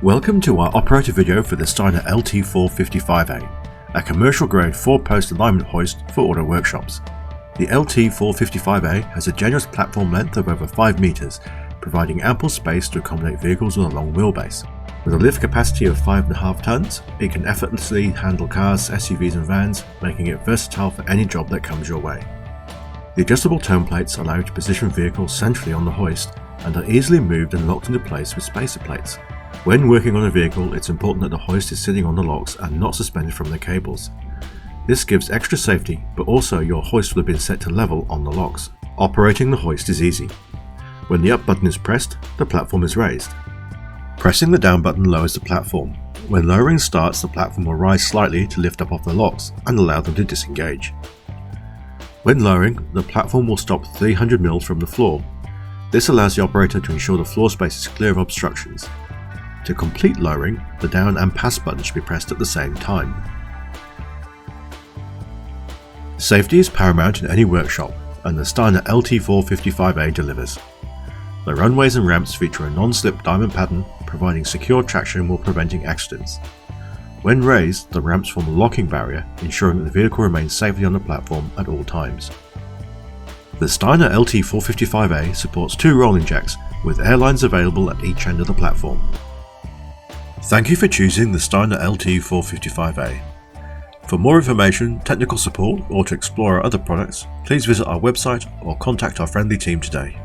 Welcome to our operator video for the Steiner LT455A, a commercial-grade 4-post alignment hoist for auto workshops. The LT455A has a generous platform length of over 5 meters, providing ample space to accommodate vehicles with a long wheelbase. With a lift capacity of 5.5 tons, it can effortlessly handle cars, SUVs and vans, making it versatile for any job that comes your way. The adjustable tone plates allow you to position vehicles centrally on the hoist and are easily moved and locked into place with spacer plates. When working on a vehicle, it's important that the hoist is sitting on the locks and not suspended from the cables. This gives extra safety, but also your hoist will have been set to level on the locks. Operating the hoist is easy. When the up button is pressed, the platform is raised. Pressing the down button lowers the platform. When lowering starts, the platform will rise slightly to lift up off the locks and allow them to disengage. When lowering, the platform will stop 300 mm from the floor. This allows the operator to ensure the floor space is clear of obstructions. To complete lowering, the down and pass buttons should be pressed at the same time. Safety is paramount in any workshop, and the Steiner LT455A delivers. The runways and ramps feature a non-slip diamond pattern, providing secure traction while preventing accidents. When raised, the ramps form a locking barrier, ensuring that the vehicle remains safely on the platform at all times. The Steiner LT455A supports 2 rolling jacks, with airlines available at each end of the platform. Thank you for choosing the Steiner LT455A. For more information, technical support, or to explore our other products, please visit our website or contact our friendly team today.